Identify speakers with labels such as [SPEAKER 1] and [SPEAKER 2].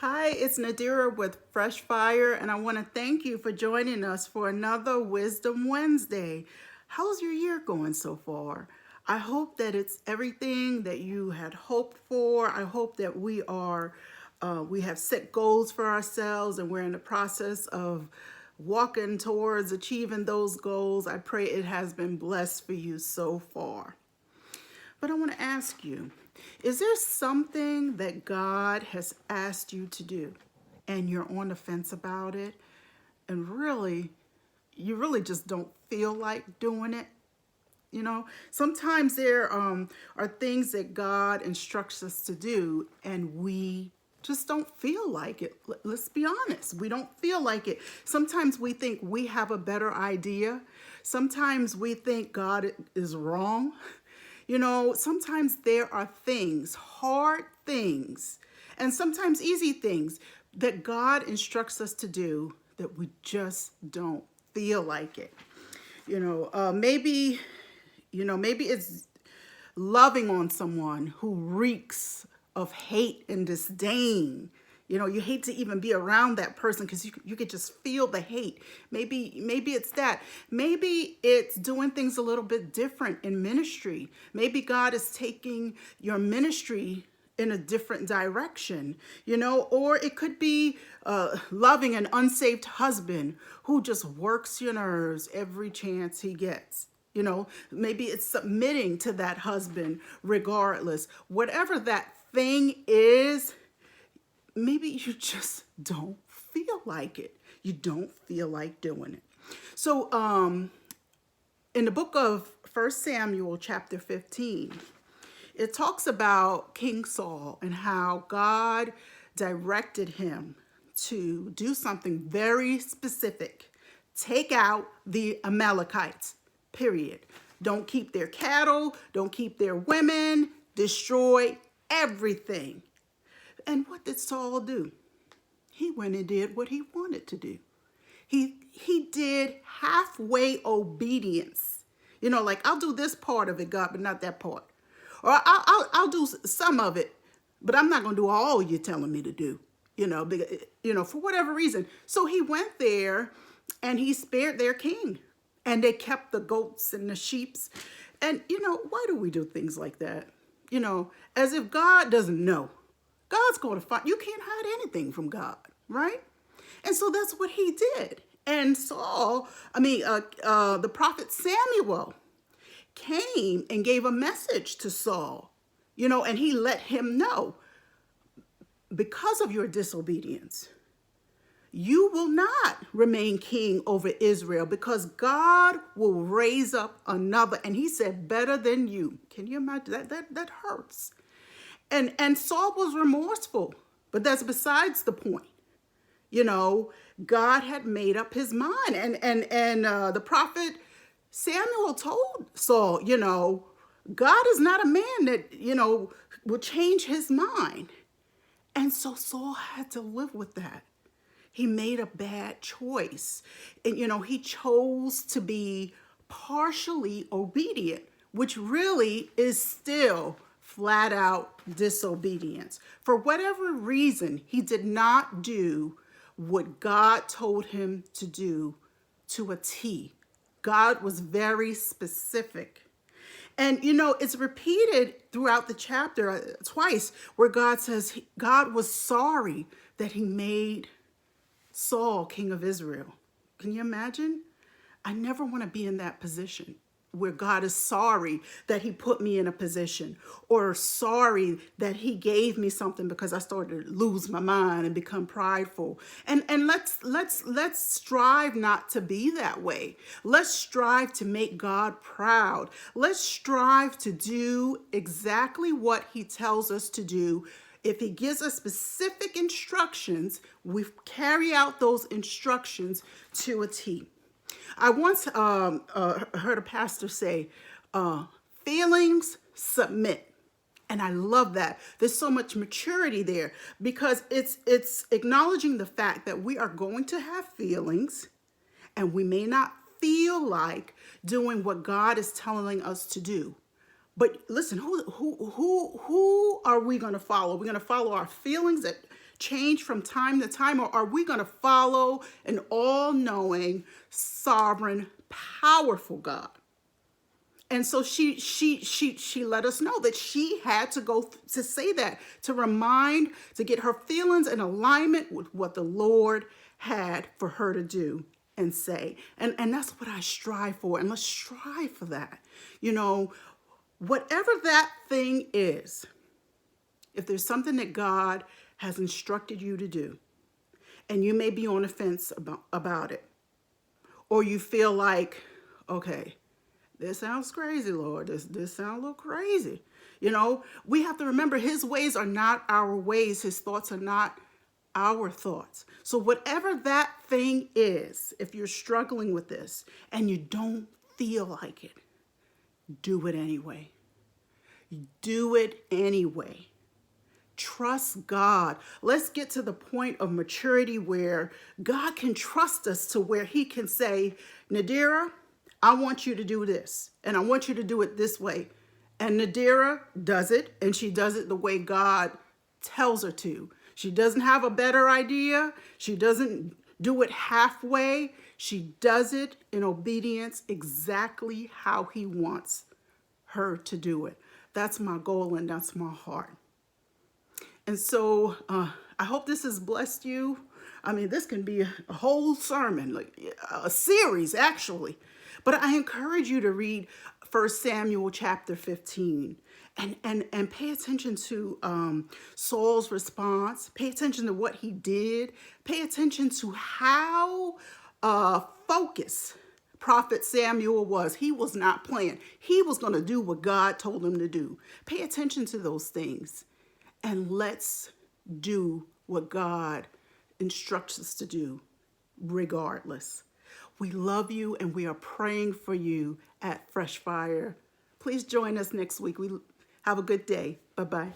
[SPEAKER 1] Hi, it's Nadira with Fresh Fire, and I want to thank you for joining us for another Wisdom Wednesday. How's your year going so far? I hope that it's everything that you had hoped for. I hope that we have set goals for ourselves, and we're in the process of walking towards achieving those goals. I pray it has been blessed for you so far. But I want to ask you, is there something that God has asked you to do and you're on the fence about it and you really just don't feel like doing it? Sometimes there are things that God instructs us to do and we just don't feel like it. Let's be honest. We don't feel like it. Sometimes we think we have a better idea. Sometimes we think God is wrong. Sometimes there are things, hard things, and sometimes easy things that God instructs us to do that we just don't feel like it. Maybe it's loving on someone who reeks of hate and disdain. You hate to even be around that person because you could just feel the hate. Maybe it's that. Maybe it's doing things a little bit different in ministry. Maybe God is taking your ministry in a different direction, or it could be loving an unsaved husband who just works your nerves every chance he gets. Maybe it's submitting to that husband regardless. Whatever that thing is, maybe you just don't feel like it. You don't feel like doing it. So, in the book of 1 Samuel, chapter 15, it talks about King Saul and how God directed him to do something very specific. Take out the Amalekites, period. Don't keep their cattle, don't keep their women, destroy everything. And what did Saul do? He went and did what he wanted to do. He did halfway obedience. Like, I'll do this part of it, God, but not that part. Or I'll do some of it, but I'm not going to do all you're telling me to do, for whatever reason. So he went there and he spared their king. And they kept the goats and the sheeps. And, why do we do things like that? As if God doesn't know. God's going to find, you can't hide anything from God, right? And so that's what he did. And the prophet Samuel came and gave a message to Saul, and he let him know, because of your disobedience, you will not remain king over Israel because God will raise up another. And he said, better than you. Can you imagine that hurts? And Saul was remorseful, but that's besides the point. God had made up his mind. And the prophet Samuel told Saul, God is not a man that, will change his mind. And so Saul had to live with that. He made a bad choice. And, he chose to be partially obedient, which really is still flat out disobedience. For whatever reason, he did not do what God told him to do to a T. God was very specific. And, it's repeated throughout the chapter twice where God says God was sorry that he made Saul king of Israel. Can you imagine? I never want to be in that position where God is sorry that he put me in a position, or sorry that he gave me something because I started to lose my mind and become prideful. And let's strive not to be that way. Let's strive to make God proud. Let's strive to do exactly what he tells us to do. If he gives us specific instructions, we carry out those instructions to a T. I once heard a pastor say, feelings submit. And I love that. There's so much maturity there because it's acknowledging the fact that we are going to have feelings and we may not feel like doing what God is telling us to do. But listen, who are we going to follow? We're going to follow our feelings that change from time to time, or are we going to follow an all-knowing, sovereign, powerful God? And so she let us know that she had to go to say that, to remind, to get her feelings in alignment with what the Lord had for her to do and say. And that's what I strive for. And let's strive for that. You know, whatever that thing is, if there's something that God has instructed you to do, and you may be on the fence about it, or you feel like, okay, this sounds crazy, Lord. This sounds a little crazy. You know, we have to remember his ways are not our ways. His thoughts are not our thoughts. So whatever that thing is, if you're struggling with this and you don't feel like it, do it anyway. Do it anyway. Trust God. Let's get to the point of maturity where God can trust us to where he can say, Nadira, I want you to do this, and I want you to do it this way. And Nadira does it, and she does it the way God tells her to. She doesn't have a better idea. She doesn't do it halfway. She does it in obedience exactly how he wants her to do it. That's my goal, and that's my heart. And so I hope this has blessed you. I mean, this can be a whole sermon, like a series, actually. But I encourage you to read 1 Samuel chapter 15 and pay attention to Saul's response. Pay attention to what he did. Pay attention to how focused Prophet Samuel was. He was not playing. He was going to do what God told him to do. Pay attention to those things. And let's do what God instructs us to do regardless. We love you and we are praying for you at Fresh Fire. Please join us next week. We have a good day. Bye-bye.